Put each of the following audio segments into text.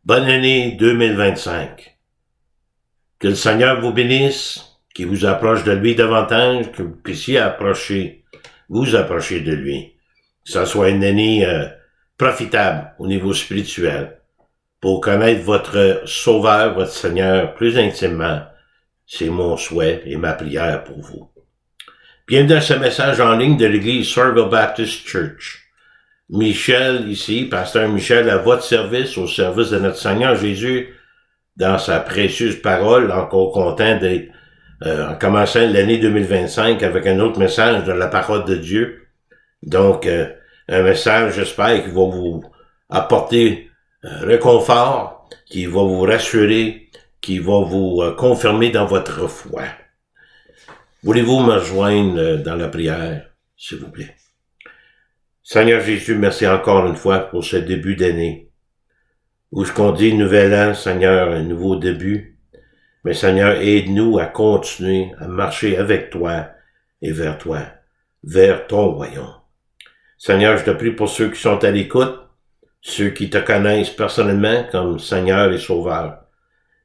Bonne année 2025. Que le Seigneur vous bénisse, qu'il vous approche de lui davantage, que vous puissiez vous approcher de lui. Que ça soit une année profitable au niveau spirituel pour connaître votre Sauveur, votre Seigneur plus intimement. C'est mon souhait et ma prière pour vous. Bienvenue à ce message en ligne de l'Église Sorreville Baptist Church. Michel ici, pasteur Michel, à votre service, au service de notre Seigneur Jésus, dans sa précieuse parole, encore content d'être en commençant l'année 2025 avec un autre message de la parole de Dieu. Donc, un message, j'espère, qui va vous apporter réconfort, qui va vous rassurer, qui va vous confirmer dans votre foi. Voulez-vous me rejoindre dans la prière, s'il vous plaît? Seigneur Jésus, merci encore une fois pour ce début d'année, où ce qu'on dit nouvel an, Seigneur, un nouveau début. Mais Seigneur, aide-nous à continuer à marcher avec toi et vers toi, vers ton royaume. Seigneur, je te prie pour ceux qui sont à l'écoute, ceux qui te connaissent personnellement comme Seigneur et Sauveur,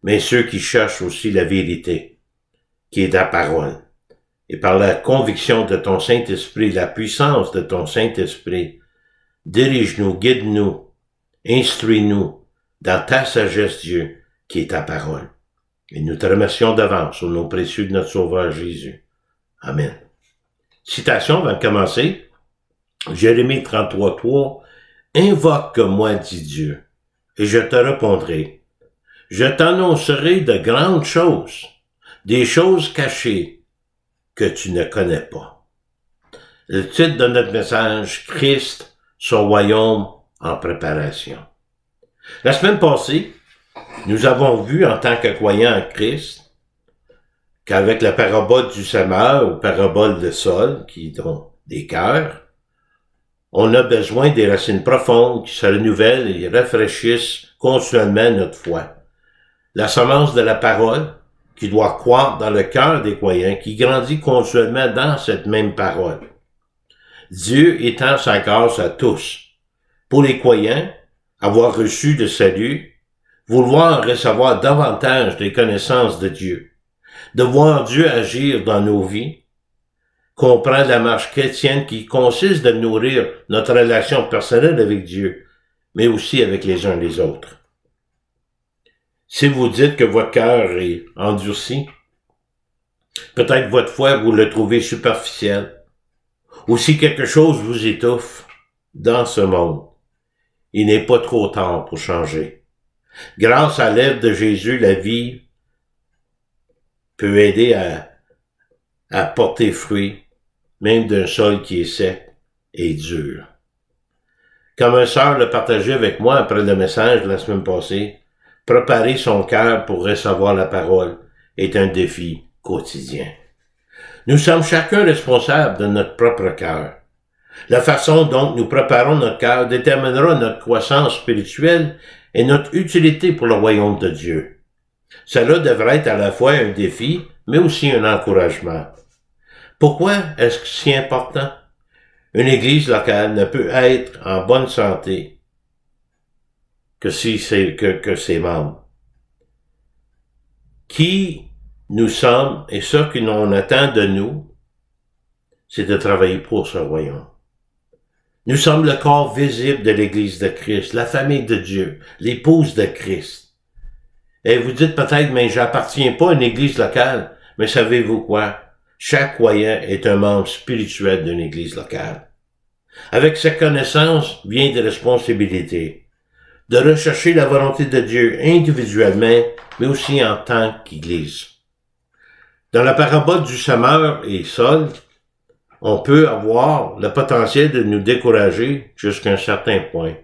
mais ceux qui cherchent aussi la vérité, qui est ta parole. Et par la conviction de ton Saint-Esprit, la puissance de ton Saint-Esprit, dirige-nous, guide-nous, instruis-nous dans ta sagesse, Dieu, qui est ta parole. Et nous te remercions d'avance au nom précieux de notre Sauveur Jésus. Amen. Citation va commencer. Jérémie 33:3. Invoque-moi, dit Dieu, et je te répondrai. Je t'annoncerai de grandes choses, des choses cachées, que tu ne connais pas. Le titre de notre message, Christ, son royaume en préparation. La semaine passée, nous avons vu en tant que croyants en Christ qu'avec la parabole du semeur ou parabole de sol, qui ont des cœurs, on a besoin des racines profondes qui se renouvellent et rafraîchissent continuellement notre foi. La semence de la parole, qui doit croître dans le cœur des croyants, qui grandit continuellement dans cette même parole. Dieu étend sa grâce à tous. Pour les croyants, avoir reçu le salut, vouloir recevoir davantage des connaissances de Dieu, de voir Dieu agir dans nos vies, comprendre la marche chrétienne qui consiste de nourrir notre relation personnelle avec Dieu, mais aussi avec les uns les autres. Si vous dites que votre cœur est endurci, peut-être votre foi, vous le trouvez superficielle, ou si quelque chose vous étouffe dans ce monde, il n'est pas trop tard pour changer. Grâce à l'aide de Jésus, la vie peut aider à porter fruit, même d'un sol qui est sec et dur. Comme un sœur le partageait avec moi après le message de la semaine passée, préparer son cœur pour recevoir la parole est un défi quotidien. Nous sommes chacun responsables de notre propre cœur. La façon dont nous préparons notre cœur déterminera notre croissance spirituelle et notre utilité pour le royaume de Dieu. Cela devrait être à la fois un défi, mais aussi un encouragement. Pourquoi est-ce que c'est si important? Une église locale ne peut être en bonne santé que ses membres. Qui nous sommes et ce que l'on attend de nous, c'est de travailler pour ce royaume. Nous sommes le corps visible de l'Église de Christ, la famille de Dieu, l'épouse de Christ. Et vous dites peut-être, mais j'appartiens pas à une église locale. Mais savez-vous quoi? Chaque croyant est un membre spirituel d'une église locale. Avec cette connaissance vient des responsabilités. De rechercher la volonté de Dieu individuellement, mais aussi en tant qu'Église. Dans la parabole du semeur et sol, on peut avoir le potentiel de nous décourager jusqu'à un certain point.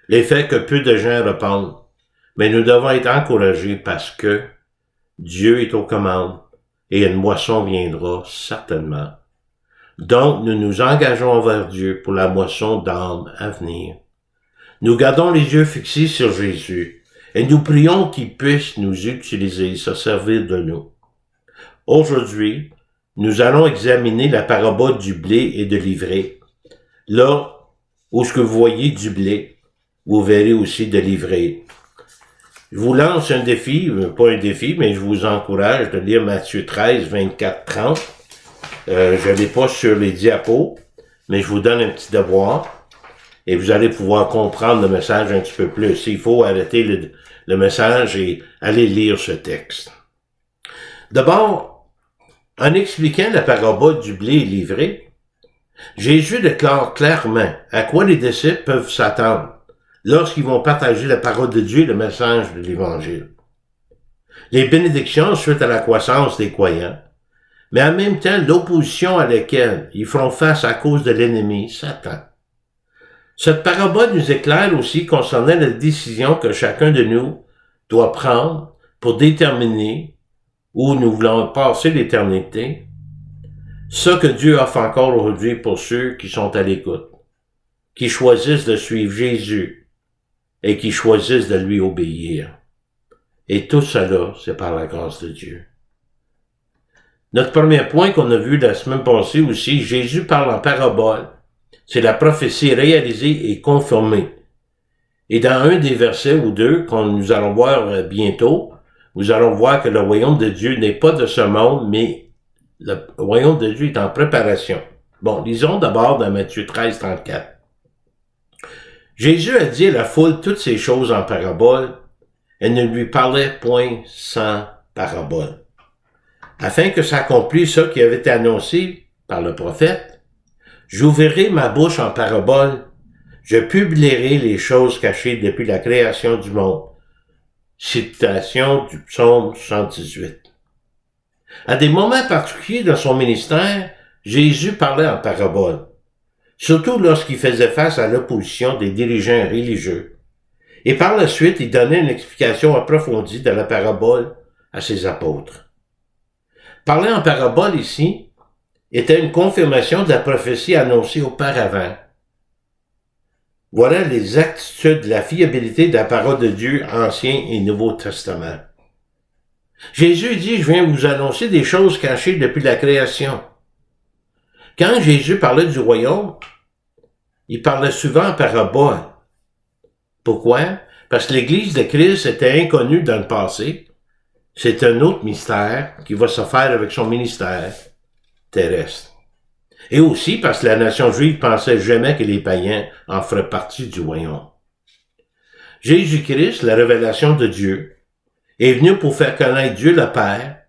L'effet que peu de gens répandent, mais nous devons être encouragés parce que Dieu est aux commandes et une moisson viendra certainement. Donc, nous nous engageons envers Dieu pour la moisson d'âmes à venir. Nous gardons les yeux fixés sur Jésus et nous prions qu'il puisse nous utiliser, se servir de nous. Aujourd'hui, nous allons examiner la parabole du blé et de l'ivraie. Là où ce que vous voyez du blé, vous verrez aussi de l'ivraie. Je vous lance un défi, pas un défi, mais je vous encourage de lire Matthieu 13, 24, 30. Je ne l'ai pas sur les diapos, mais je vous donne un petit devoir et vous allez pouvoir comprendre le message un petit peu plus. Il faut arrêter le message et aller lire ce texte. D'abord, en expliquant la parabole du blé et l'ivraie, Jésus déclare clairement à quoi les disciples peuvent s'attendre lorsqu'ils vont partager la parole de Dieu et le message de l'Évangile. Les bénédictions suite à la croissance des croyants, mais en même temps l'opposition à laquelle ils feront face à cause de l'ennemi, Satan. Cette parabole nous éclaire aussi concernant la décision que chacun de nous doit prendre pour déterminer où nous voulons passer l'éternité, ce que Dieu offre encore aujourd'hui pour ceux qui sont à l'écoute, qui choisissent de suivre Jésus et qui choisissent de lui obéir. Et tout cela, c'est par la grâce de Dieu. Notre premier point qu'on a vu la semaine passée aussi, Jésus parle en parabole. C'est la prophétie réalisée et confirmée. Et dans un des versets ou deux qu'on nous allons voir bientôt, nous allons voir que le royaume de Dieu n'est pas de ce monde, mais le royaume de Dieu est en préparation. Bon, lisons d'abord dans Matthieu 13, 34. Jésus a dit à la foule toutes ces choses en parabole. Elle ne lui parlait point sans parabole. Afin que s'accomplisse ce qui avait été annoncé par le prophète, j'ouvrirai ma bouche en parabole, je publierai les choses cachées depuis la création du monde. Citation du psaume 118. À des moments particuliers dans son ministère, Jésus parlait en parabole, surtout lorsqu'il faisait face à l'opposition des dirigeants religieux. Et par la suite, il donnait une explication approfondie de la parabole à ses apôtres. Parler en parabole ici était une confirmation de la prophétie annoncée auparavant. Voilà les attitudes de la fiabilité de la parole de Dieu, Ancien et Nouveau Testament. Jésus dit, je viens vous annoncer des choses cachées depuis la création. Quand Jésus parlait du royaume, il parlait souvent en parabole. Pourquoi? Parce que l'Église de Christ était inconnue dans le passé. C'est un autre mystère qui va se faire avec son ministère terrestre. Et aussi parce que la nation juive pensait jamais que les païens en feraient partie du royaume. Jésus-Christ, la révélation de Dieu, est venu pour faire connaître Dieu le Père.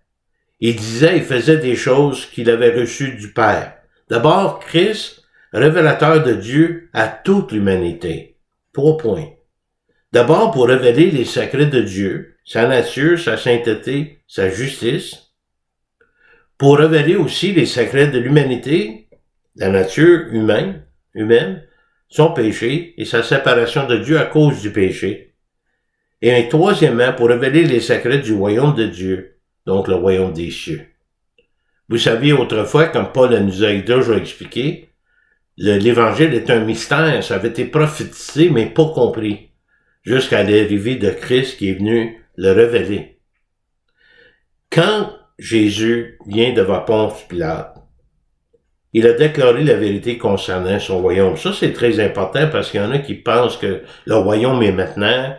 Il disait et faisait des choses qu'il avait reçues du Père. D'abord, Christ, révélateur de Dieu à toute l'humanité. 3 points. D'abord, pour révéler les secrets de Dieu, sa nature, sa sainteté, sa justice. Pour révéler aussi les secrets de l'humanité, la nature humaine, son péché et sa séparation de Dieu à cause du péché. Et troisièmement, pour révéler les secrets du royaume de Dieu, donc le royaume des cieux. Vous saviez autrefois, comme Paul nous a déjà expliqué, l'Évangile est un mystère, ça avait été prophétisé mais pas compris, jusqu'à l'arrivée de Christ qui est venu le révéler. Quand Jésus vient devant Ponce Pilate, il a déclaré la vérité concernant son royaume. Ça, c'est très important parce qu'il y en a qui pensent que le royaume est maintenant,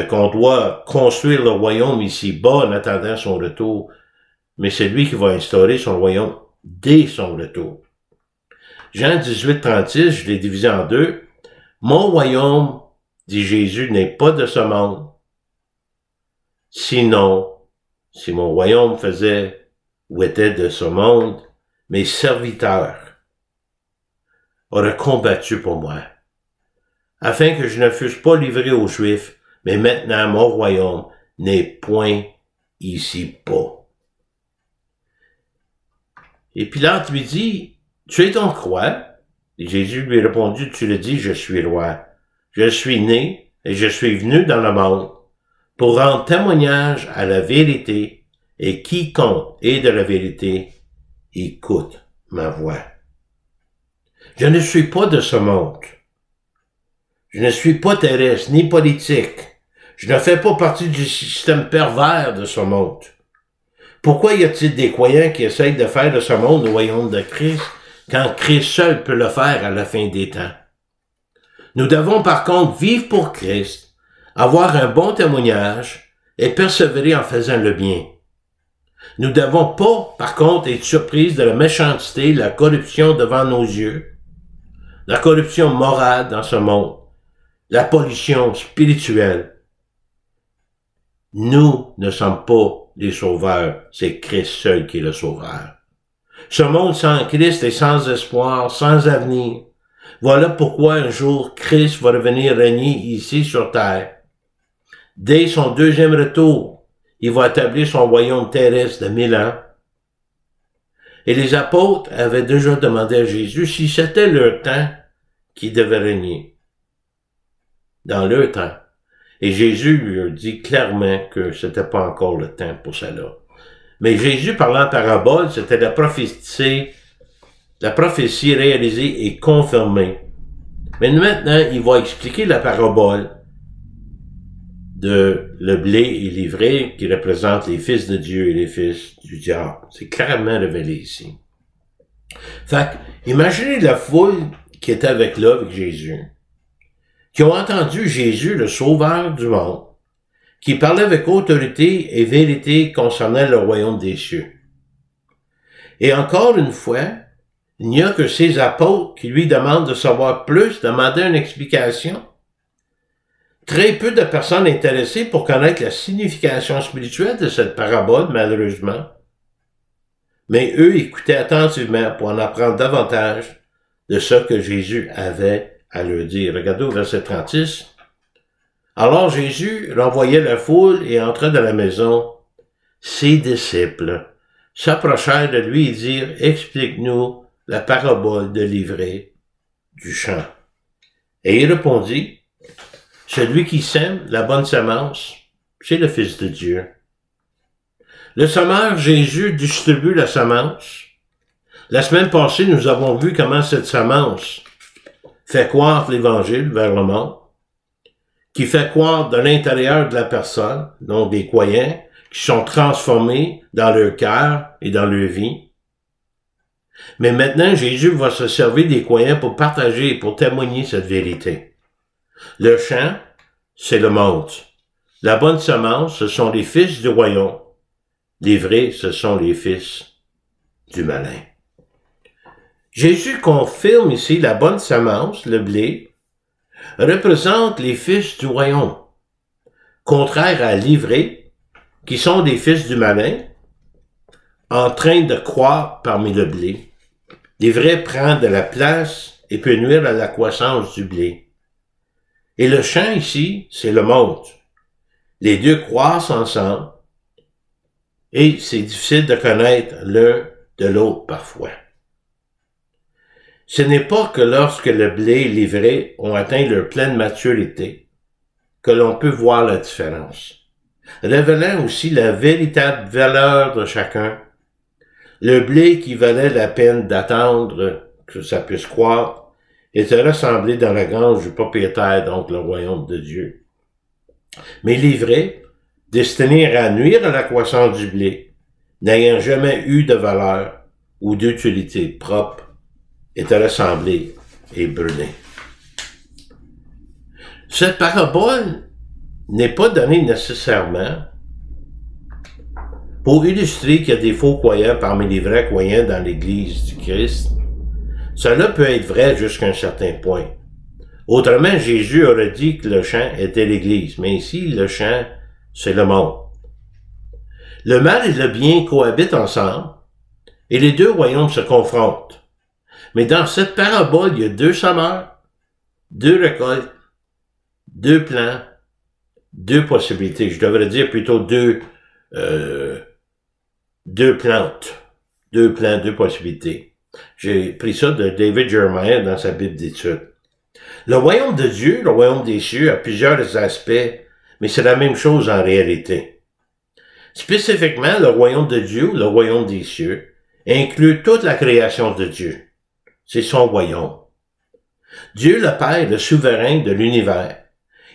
qu'on doit construire le royaume ici-bas en attendant son retour. Mais c'est lui qui va instaurer son royaume dès son retour. Jean 18, 36, je l'ai divisé en deux. Mon royaume, dit Jésus, n'est pas de ce monde. Sinon, si mon royaume faisait ou était de ce monde, mes serviteurs auraient combattu pour moi, afin que je ne fusse pas livré aux Juifs, mais maintenant mon royaume n'est point ici-bas. Et Pilate lui dit, tu es donc roi? Et Jésus lui répondit, tu le dis, je suis roi. Je suis né et je suis venu dans le monde pour rendre témoignage à la vérité, et quiconque est de la vérité, écoute ma voix. Je ne suis pas de ce monde. Je ne suis pas terrestre, ni politique. Je ne fais pas partie du système pervers de ce monde. Pourquoi y a-t-il des croyants qui essayent de faire de ce monde le royaume de Christ, quand Christ seul peut le faire à la fin des temps? Nous devons par contre vivre pour Christ, avoir un bon témoignage et persévérer en faisant le bien. Nous ne devons pas, par contre, être surpris de la méchanceté, la corruption devant nos yeux, la corruption morale dans ce monde, la pollution spirituelle. Nous ne sommes pas les sauveurs, c'est Christ seul qui est le sauveur. Ce monde sans Christ est sans espoir, sans avenir. Voilà pourquoi un jour Christ va revenir régner ici sur terre. Dès son deuxième retour, il va établir son royaume terrestre de 1000 ans. Et les apôtres avaient déjà demandé à Jésus si c'était leur temps qu'il devait régner. Dans leur temps. Et Jésus lui a dit clairement que c'était pas encore le temps pour cela. Mais Jésus, parlant en parabole, c'était la prophétie réalisée et confirmée. Mais maintenant, il va expliquer la parabole de le blé et l'ivraie qui représentent les fils de Dieu et les fils du diable. C'est clairement révélé ici. Fait que, imaginez la foule qui était avec Jésus, qui ont entendu Jésus, le sauveur du monde, qui parlait avec autorité et vérité concernant le royaume des cieux. Et encore une fois, il n'y a que ses apôtres qui lui demandent de savoir plus, demander une explication. Très peu de personnes intéressées pour connaître la signification spirituelle de cette parabole, malheureusement. Mais eux écoutaient attentivement pour en apprendre davantage de ce que Jésus avait à leur dire. Regardez au verset 36. Alors Jésus renvoyait la foule et entra dans la maison. Ses disciples s'approchèrent de lui et dirent, « Explique-nous la parabole de l'ivraie du champ. » Et il répondit, « Celui qui sème la bonne semence, c'est le Fils de Dieu. Le semeur, Jésus, distribue la semence. La semaine passée, nous avons vu comment cette semence fait croître l'Évangile vers le monde, qui fait croître de l'intérieur de la personne, donc des croyants, qui sont transformés dans leur cœur et dans leur vie. Mais maintenant, Jésus va se servir des croyants pour partager et pour témoigner cette vérité. Le champ, c'est le monde. La bonne semence, ce sont les fils du royaume. Les vrais, ce sont les fils du malin. Jésus confirme ici la bonne semence, le blé, représente les fils du royaume, contraire à l'ivraie, qui sont des fils du malin, en train de croître parmi le blé. L'ivraie prend de la place et peut nuire à la croissance du blé. Et le champ ici, c'est le monde. Les deux croissent ensemble et c'est difficile de connaître l'un de l'autre parfois. Ce n'est pas que lorsque le blé et l'ivraie ont atteint leur pleine maturité que l'on peut voir la différence, révélant aussi la véritable valeur de chacun. Le blé qui valait la peine d'attendre que ça puisse croître était rassemblé dans la grange du propriétaire, donc le royaume de Dieu. Mais l'ivraie, destiné à nuire à la croissance du blé, n'ayant jamais eu de valeur ou d'utilité propre, était rassemblé et brûlé. Cette parabole n'est pas donnée nécessairement pour illustrer qu'il y a des faux croyants parmi les vrais croyants dans l'Église du Christ. Cela peut être vrai jusqu'à un certain point. Autrement, Jésus aurait dit que le champ était l'Église, mais ici, le champ, c'est le monde. Le mal et le bien cohabitent ensemble, et les deux royaumes se confrontent. Mais dans cette parabole, il y a deux semeurs, deux récoltes, deux plans, deux possibilités. Je devrais dire plutôt deux plantes, deux plans, deux possibilités. J'ai pris ça de David Jeremiah dans sa Bible d'études. Le royaume de Dieu, le royaume des cieux, a plusieurs aspects, mais c'est la même chose en réalité. Spécifiquement, le royaume de Dieu, le royaume des cieux, inclut toute la création de Dieu. C'est son royaume. Dieu le Père, le souverain de l'univers.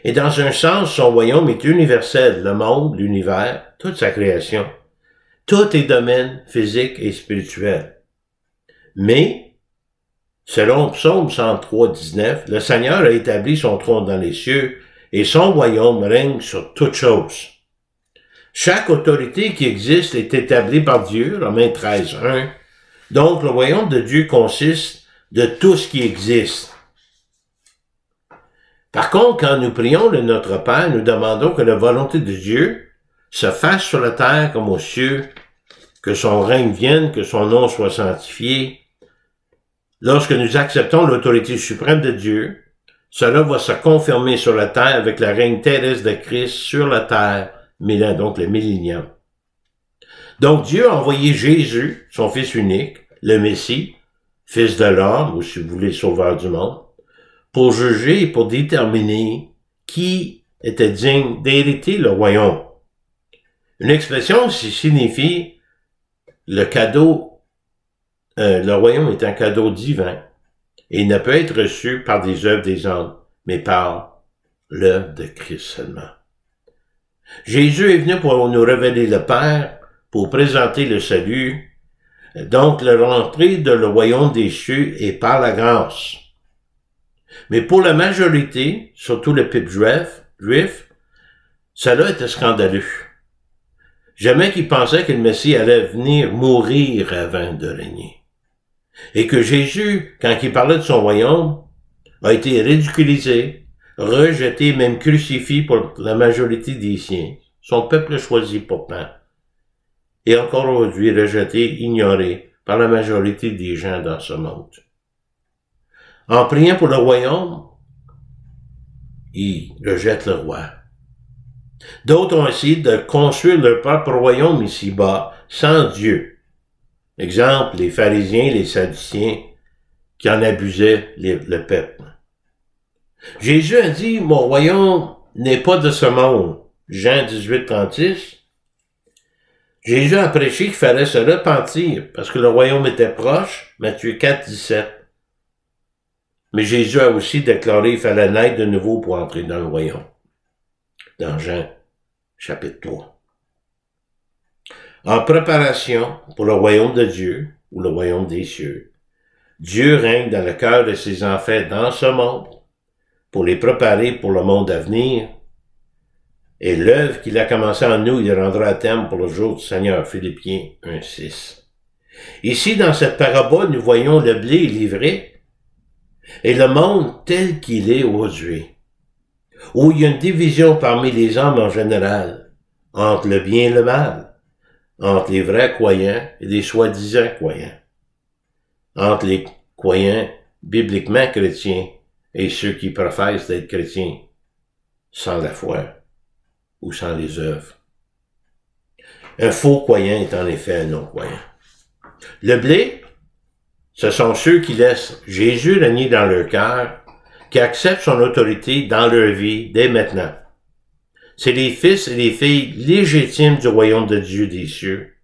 Et dans un sens, son royaume est universel, le monde, l'univers, toute sa création. Tous les domaines physiques et spirituels. Mais, selon Psaume 103, 19, le Seigneur a établi son trône dans les cieux et son royaume règne sur toutes choses. Chaque autorité qui existe est établie par Dieu, Romains 13:1. Donc, le royaume de Dieu consiste de tout ce qui existe. Par contre, quand nous prions le Notre Père, nous demandons que la volonté de Dieu se fasse sur la terre comme aux cieux, que son règne vienne, que son nom soit sanctifié. Lorsque nous acceptons l'autorité suprême de Dieu, cela va se confirmer sur la terre avec le règne terrestre de Christ sur la terre, donc le millénium. Donc Dieu a envoyé Jésus, son Fils unique, le Messie, Fils de l'homme, ou si vous voulez, Sauveur du monde, pour juger et pour déterminer qui était digne d'hériter le royaume. Une expression qui signifie le royaume est un cadeau divin et il ne peut être reçu par des œuvres des hommes, mais par l'œuvre de Christ seulement. Jésus est venu pour nous révéler le Père, pour présenter le salut. Donc, la rentrée de le royaume des cieux est par la grâce. Mais pour la majorité, surtout le peuple juif, cela était scandaleux. Jamais qu'ils pensaient que le Messie allait venir mourir avant de régner. Et que Jésus, quand il parlait de son royaume, a été ridiculisé, rejeté, même crucifié pour la majorité des siens. Son peuple choisi pourtant. Et encore aujourd'hui rejeté, ignoré par la majorité des gens dans ce monde. En priant pour le royaume, ils rejettent le roi. D'autres ont essayé de construire leur propre royaume ici-bas, sans Dieu. Exemple, les pharisiens, les sadduciens, qui en abusaient le peuple. Jésus a dit, mon royaume n'est pas de ce monde. Jean 18:36. Jésus a prêché qu'il fallait se repentir, parce que le royaume était proche, Matthieu 4:17. Mais Jésus a aussi déclaré qu'il fallait naître de nouveau pour entrer dans le royaume. Dans Jean, chapitre 3. En préparation pour le royaume de Dieu, ou le royaume des cieux, Dieu règne dans le cœur de ses enfants dans ce monde, pour les préparer pour le monde à venir, et l'œuvre qu'il a commencée en nous, il rendra à terme pour le jour du Seigneur, Philippiens 1:6. Ici, dans cette parabole, nous voyons le blé livré, et le monde tel qu'il est aujourd'hui, où il y a une division parmi les hommes en général, entre le bien et le mal, entre les vrais croyants et les soi-disant croyants, entre les croyants bibliquement chrétiens et ceux qui professent d'être chrétiens sans la foi ou sans les œuvres. Un faux croyant est en effet un non-croyant. Le blé, ce sont ceux qui laissent Jésus régner dans leur cœur, qui acceptent son autorité dans leur vie dès maintenant. C'est les fils et les filles légitimes du royaume de Dieu des cieux.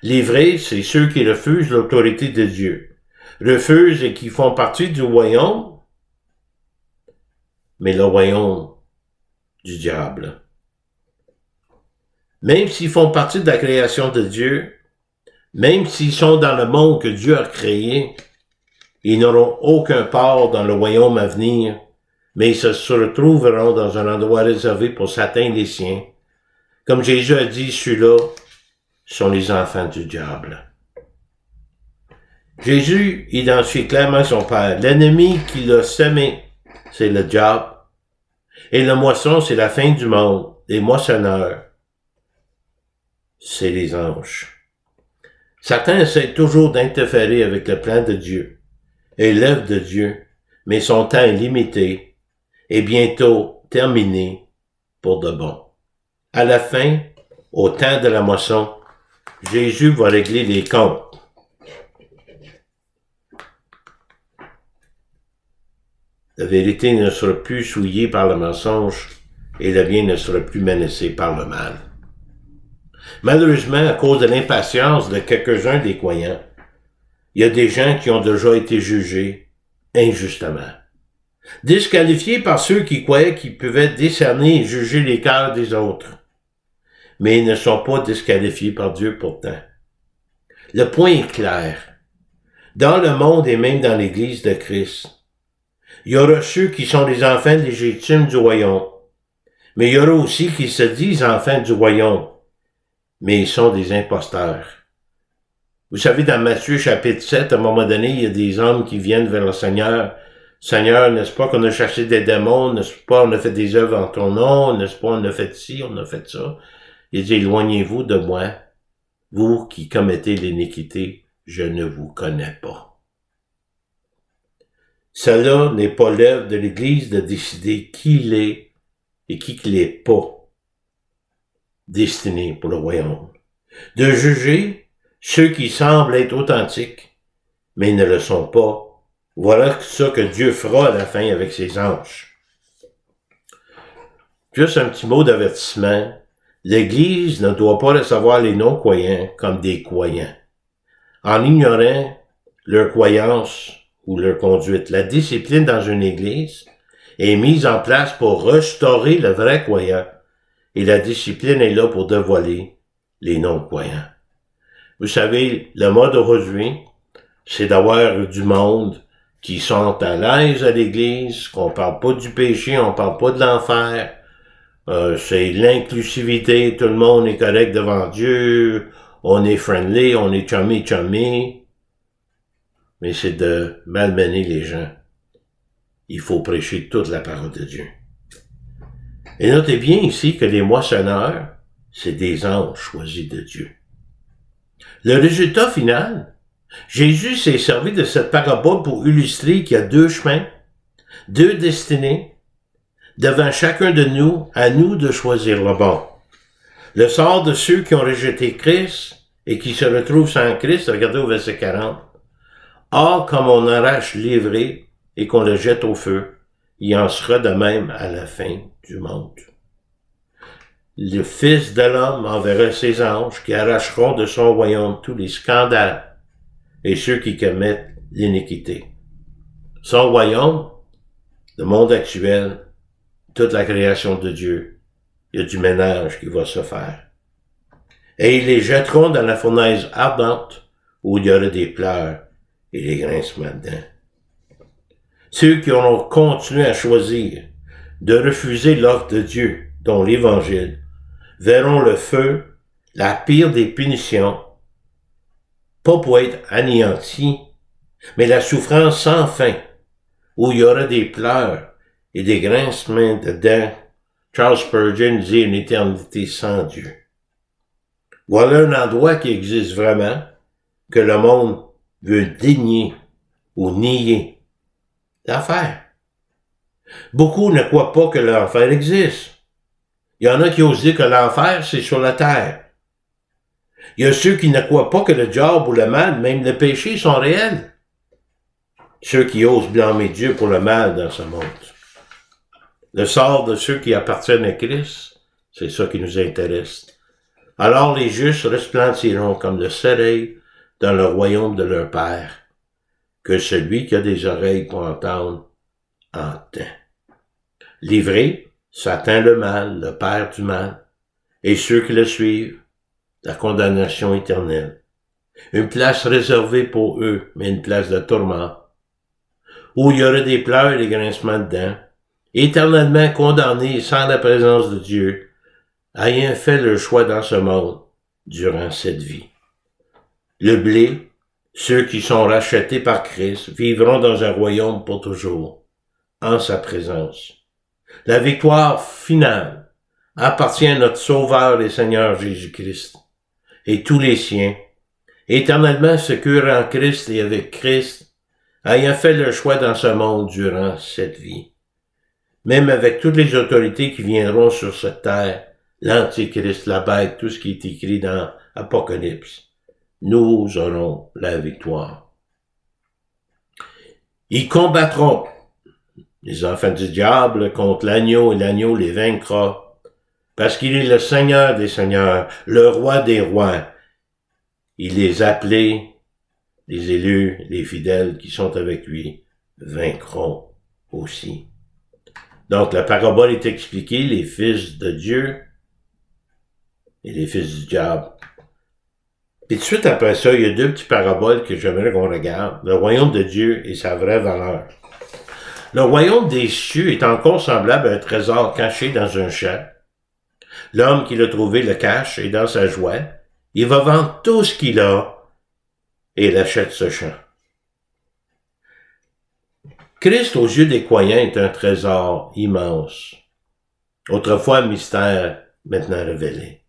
Les vrais, c'est ceux qui refusent l'autorité de Dieu, refusent et qui font partie du royaume, mais le royaume du diable. Même s'ils font partie de la création de Dieu, même s'ils sont dans le monde que Dieu a créé, ils n'auront aucun part dans le royaume à venir, mais ils se retrouveront dans un endroit réservé pour Satan et les siens. Comme Jésus a dit, ceux-là sont les enfants du diable. Jésus identifie clairement son Père. L'ennemi qui l'a semé, c'est le diable. Et la moisson, c'est la fin du monde. Les moissonneurs, c'est les anges. Satan essaie toujours d'interférer avec le plan de Dieu et l'œuvre de Dieu, mais son temps est limité et bientôt terminé pour de bon. À la fin, au temps de la moisson, Jésus va régler les comptes. La vérité ne sera plus souillée par le mensonge et le bien ne sera plus menacé par le mal. Malheureusement, à cause de l'impatience de quelques-uns des croyants, il y a des gens qui ont déjà été jugés injustement, disqualifiés par ceux qui croyaient qu'ils pouvaient décerner et juger les cœurs des autres. Mais ils ne sont pas disqualifiés par Dieu pourtant. Le point est clair. Dans le monde et même dans l'Église de Christ, Il y aura ceux qui sont les enfants légitimes du royaume. Mais il y aura aussi qui se disent enfants du royaume, mais ils sont des imposteurs. Vous savez, dans Matthieu chapitre 7, à un moment donné, il y a des hommes qui viennent vers le Seigneur. Seigneur, n'est-ce pas qu'on a chassé des démons? N'est-ce pas on a fait des œuvres en ton nom? N'est-ce pas on a fait ci, on a fait ça? Il dit, éloignez-vous de moi, vous qui commettez l'iniquité, je ne vous connais pas. Cela n'est pas l'œuvre de l'Église de décider qui il est et qui il n'est pas destiné pour le royaume. De juger ceux qui semblent être authentiques, mais ne le sont pas. Voilà ça que Dieu fera à la fin avec ses anges. Juste un petit mot d'avertissement. L'Église ne doit pas recevoir les non-croyants comme des croyants, en ignorant leur croyance ou leur conduite. La discipline dans une Église est mise en place pour restaurer le vrai croyant, et la discipline est là pour dévoiler les non-croyants. Vous savez, le mode d'aujourd'hui, c'est d'avoir du monde qui sont à l'aise à l'Église, qu'on parle pas du péché, on parle pas de l'enfer, c'est l'inclusivité, tout le monde est correct devant Dieu, on est friendly, on est chummy, mais c'est de malmener les gens. Il faut prêcher toute la parole de Dieu. Et notez bien ici que les moissonneurs, c'est des anges choisis de Dieu. Le résultat final, Jésus s'est servi de cette parabole pour illustrer qu'il y a deux chemins, deux destinées, devant chacun de nous, à nous de choisir le bon. Le sort de ceux qui ont rejeté Christ et qui se retrouvent sans Christ, regardez au verset 40. Or, comme on arrache l'ivraie et qu'on le jette au feu, il en sera de même à la fin du monde. Le Fils de l'homme enverra ses anges qui arracheront de son royaume tous les scandales et ceux qui commettent l'iniquité. Son royaume, le monde actuel, toute la création de Dieu, il y a du ménage qui va se faire. Et ils les jetteront dans la fournaise ardente où il y aura des pleurs et des grincements de dents. Ceux qui auront continué à choisir de refuser l'offre de Dieu, dont l'Évangile, verront le feu, la pire des punitions, pas pour être anéantis, mais la souffrance sans fin, où il y aura des pleurs et des grincements de dents. Charles Spurgeon dit une éternité sans Dieu. Voilà un endroit qui existe vraiment, que le monde veut dénier ou nier. L'enfer. Beaucoup ne croient pas que l'enfer existe. Il y en a qui osent dire que l'enfer, c'est sur la terre. Il y a ceux qui ne croient pas que le diable ou le mal, même le péché, sont réels. Ceux qui osent blâmer Dieu pour le mal dans ce monde. Le sort de ceux qui appartiennent à Christ, c'est ça qui nous intéresse. Alors les justes resplendiront comme le soleil dans le royaume de leur Père. Que celui qui a des oreilles pour entendre, entend. L'ivraie, Satan le mal, le père du mal, et ceux qui le suivent, la condamnation éternelle. Une place réservée pour eux, mais une place de tourment, où il y aurait des pleurs et des grincements de dents, éternellement condamnés sans la présence de Dieu, ayant fait leur choix dans ce monde durant cette vie. Le blé, ceux qui sont rachetés par Christ, vivront dans un royaume pour toujours, en sa présence. La victoire finale appartient à notre Sauveur et Seigneur Jésus-Christ, et tous les siens, éternellement securent en Christ et avec Christ, ayant fait leur choix dans ce monde durant cette vie. Même avec toutes les autorités qui viendront sur cette terre, l'Antichrist, la bête, tout ce qui est écrit dans Apocalypse, nous aurons la victoire. Ils combattront, les enfants du diable, contre l'agneau, et l'agneau les vaincra, parce qu'il est le Seigneur des seigneurs, le roi des rois. Il les appelés, les élus, les fidèles qui sont avec lui, vaincront aussi. Donc la parabole est expliquée, les fils de Dieu et les fils du diable. Puis tout de suite après ça, il y a deux petites paraboles que j'aimerais qu'on regarde. Le royaume de Dieu et sa vraie valeur. Le royaume des cieux est encore semblable à un trésor caché dans un champ. L'homme qui l'a trouvé le cache et dans sa joie, il va vendre tout ce qu'il a et il achète ce champ. Christ aux yeux des croyants est un trésor immense. Autrefois mystère, maintenant révélé.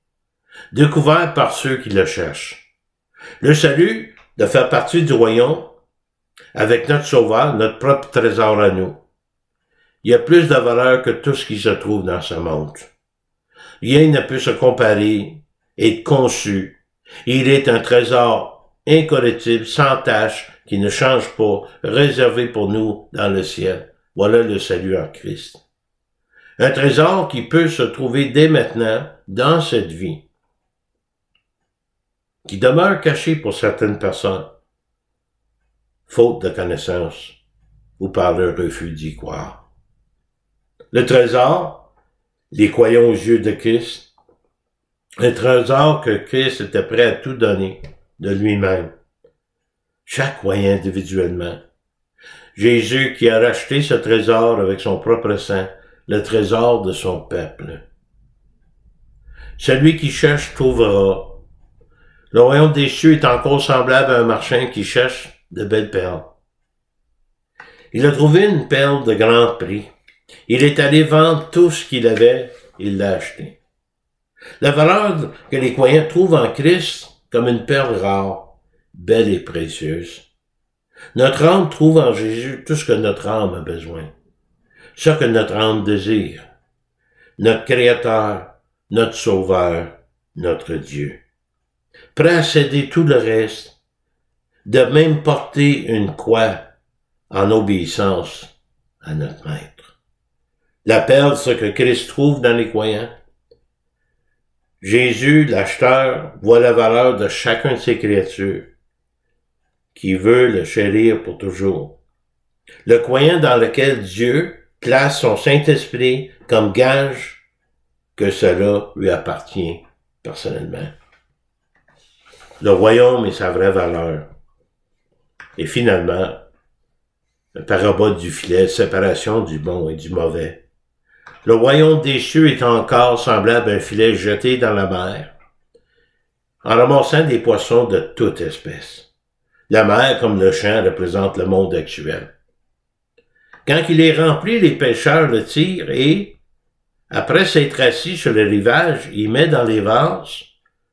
Découvert par ceux qui le cherchent. Le salut de faire partie du royaume avec notre sauveur, notre propre trésor à nous. Il y a plus de valeur que tout ce qui se trouve dans ce monde. Rien ne peut se comparer, être conçu. Il est un trésor incorruptible, sans tache, qui ne change pas, réservé pour nous dans le ciel. Voilà le salut en Christ. Un trésor qui peut se trouver dès maintenant dans cette vie, qui demeure caché pour certaines personnes, faute de connaissance ou par leur refus d'y croire. Le trésor, les croyants aux yeux de Christ, un trésor que Christ était prêt à tout donner de lui-même. Chaque croyant individuellement. Jésus qui a racheté ce trésor avec son propre sang, le trésor de son peuple. Celui qui cherche trouvera. Le royaume des cieux est encore semblable à un marchand qui cherche de belles perles. Il a trouvé une perle de grand prix. Il est allé vendre tout ce qu'il avait, il l'a acheté. La valeur que les croyants trouvent en Christ comme une perle rare, belle et précieuse. Notre âme trouve en Jésus tout ce que notre âme a besoin, ce que notre âme désire. Notre Créateur, notre Sauveur, notre Dieu. Prêt à céder tout le reste, de même porter une croix en obéissance à notre Maître. La perle, ce que Christ trouve dans les croyants. Jésus, l'acheteur, voit la valeur de chacun de ses créatures, qui veut le chérir pour toujours. Le croyant dans lequel Dieu place son Saint-Esprit comme gage que cela lui appartient personnellement. Le royaume est sa vraie valeur. Et finalement, le parabole du filet, séparation du bon et du mauvais. Le royaume des cieux est encore semblable à un filet jeté dans la mer, en ramassant des poissons de toute espèce. La mer, comme le champ, représente le monde actuel. Quand il est rempli, les pêcheurs le tirent et, après s'être assis sur le rivage, il met dans les vases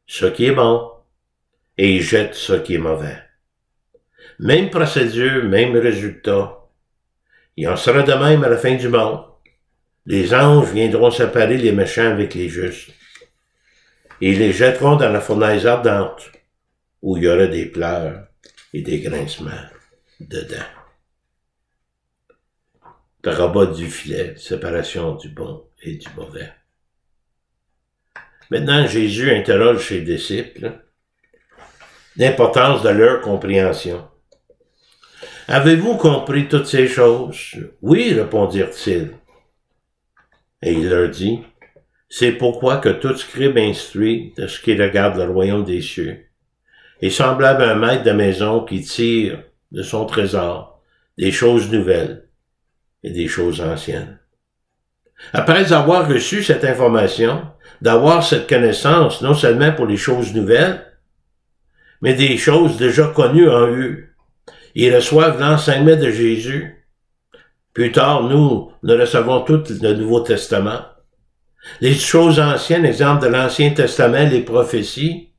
ce qui est bon et il jette ce qui est mauvais. Même procédure, même résultat. Il en sera de même à la fin du monde. Les anges viendront séparer les méchants avec les justes. Et ils les jetteront dans la fournaise ardente, où il y aura des pleurs et des grincements dedans. Parabole du filet, séparation du bon et du mauvais. Maintenant, Jésus interroge ses disciples l'importance de leur compréhension. Avez-vous compris toutes ces choses? Oui, répondirent-ils. Et il leur dit, c'est pourquoi que tout scribe instruit de ce qui regarde le royaume des cieux est semblable à un maître de maison qui tire de son trésor des choses nouvelles et des choses anciennes. Après avoir reçu cette information, d'avoir cette connaissance non seulement pour les choses nouvelles, mais des choses déjà connues en eux, ils reçoivent l'enseignement de Jésus. Plus tard, nous recevons tout le Nouveau Testament. Les choses anciennes, exemple de l'Ancien Testament, les prophéties,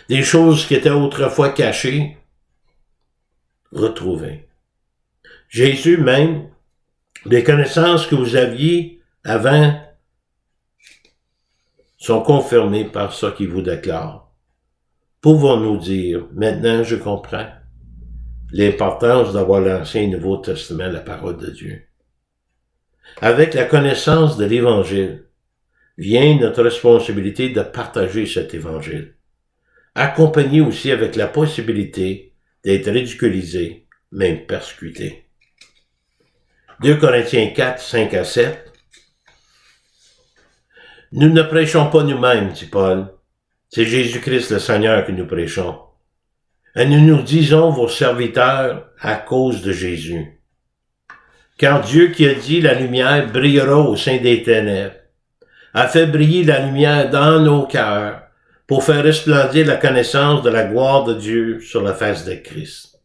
des choses qui étaient autrefois cachées, retrouvées. Jésus même, les connaissances que vous aviez avant sont confirmées par ce qu'il vous déclare. Pouvons-nous dire, maintenant je comprends l'importance d'avoir l'Ancien et Nouveau Testament, la parole de Dieu. Avec la connaissance de l'Évangile, vient notre responsabilité de partager cet Évangile, accompagné aussi avec la possibilité d'être ridiculisé, même persécuté. 2 Corinthiens 4, 5 à 7. Nous ne prêchons pas nous-mêmes, dit Paul. C'est Jésus-Christ le Seigneur que nous prêchons. Et nous nous disons vos serviteurs à cause de Jésus. Car Dieu qui a dit la lumière brillera au sein des ténèbres, a fait briller la lumière dans nos cœurs pour faire resplendir la connaissance de la gloire de Dieu sur la face de Christ.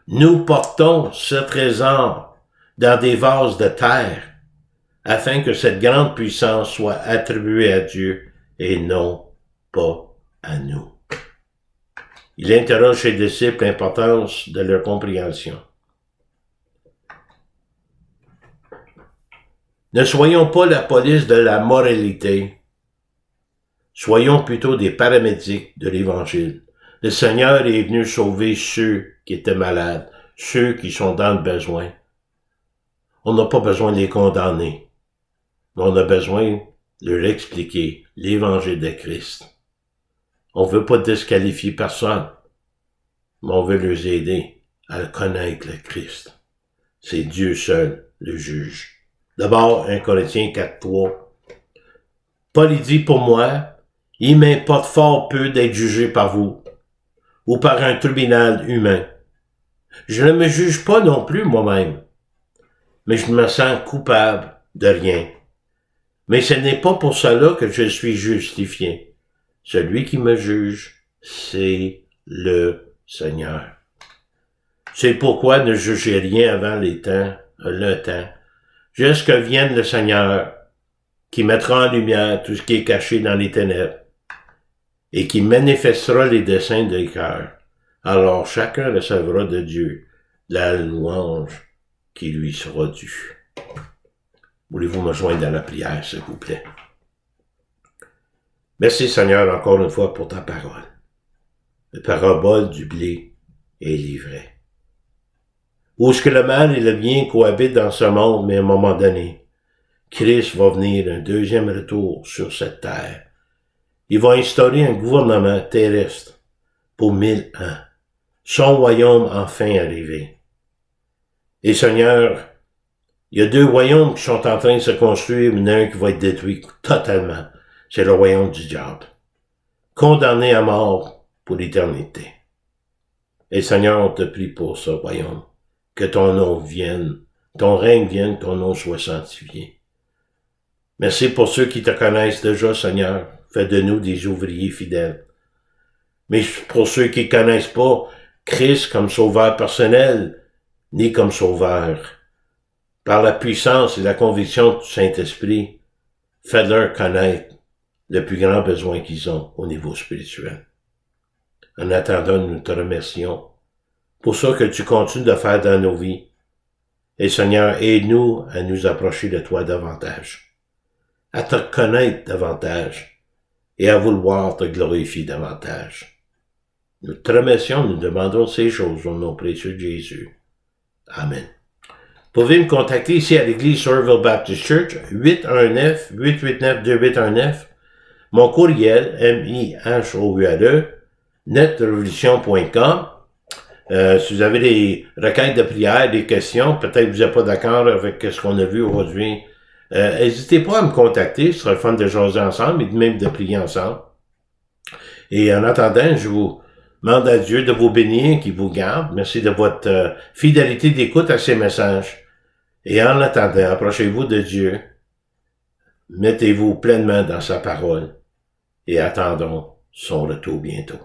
Nous portons ce trésor dans des vases de terre afin que cette grande puissance soit attribuée à Dieu et non pas à nous. Il interroge ses disciples l'importance de leur compréhension. Ne soyons pas la police de la moralité, soyons plutôt des paramédics de l'Évangile. Le Seigneur est venu sauver ceux qui étaient malades, ceux qui sont dans le besoin. On n'a pas besoin de les condamner, mais on a besoin de leur expliquer l'Évangile de Christ. On ne veut pas disqualifier personne, mais on veut les aider à connaître le Christ. C'est Dieu seul, le juge. D'abord, 1 Corinthiens 4.3. Paul dit pour moi, il m'importe fort peu d'être jugé par vous, ou par un tribunal humain. Je ne me juge pas non plus moi-même, mais je me sens coupable de rien. Mais ce n'est pas pour cela que je suis justifié. Celui qui me juge, c'est le Seigneur. C'est pourquoi ne jugez rien avant le temps, jusqu'à vienne le Seigneur, qui mettra en lumière tout ce qui est caché dans les ténèbres, et qui manifestera les desseins des cœurs. Alors chacun recevra de Dieu la louange qui lui sera due. Voulez-vous me joindre dans la prière, s'il vous plaît? Merci Seigneur encore une fois pour ta parole. La parabole du blé et l'ivraie. Où est-ce que le mal et le bien cohabitent dans ce monde, mais à un moment donné, Christ va venir un deuxième retour sur cette terre. Il va instaurer un gouvernement terrestre pour 1000 ans. Son royaume enfin arrivé. Et Seigneur, il y a 2 royaumes qui sont en train de se construire, mais il y en a un qui va être détruit totalement. C'est le royaume du diable. Condamné à mort pour l'éternité. Et Seigneur, on te prie pour ce royaume. Que ton nom vienne, ton règne vienne, ton nom soit sanctifié. Merci pour ceux qui te connaissent déjà, Seigneur. Fais de nous des ouvriers fidèles. Mais pour ceux qui ne connaissent pas Christ comme sauveur personnel, ni comme sauveur, par la puissance et la conviction du Saint-Esprit, fais-leur connaître le plus grand besoin qu'ils ont au niveau spirituel. En attendant, nous te remercions pour ça que tu continues de faire dans nos vies. Et Seigneur, aide-nous à nous approcher de toi davantage, à te connaître davantage et à vouloir te glorifier davantage. Nous te remercions, nous demandons ces choses au nom précieux de Jésus. Amen. Vous pouvez me contacter ici à l'église Saurville Baptist Church, 819-889-2819. Mon courriel, mihoule, netrevolution.com. Si vous avez des requêtes de prière, des questions, peut-être que vous n'êtes pas d'accord avec ce qu'on a vu aujourd'hui, n'hésitez pas à me contacter, ce sera le fun de jaser ensemble et même de prier ensemble. Et en attendant, je vous demande à Dieu de vous bénir, qu'il vous garde. Merci de votre fidélité d'écoute à ces messages. Et en attendant, approchez-vous de Dieu, mettez-vous pleinement dans sa parole et attendons son retour bientôt.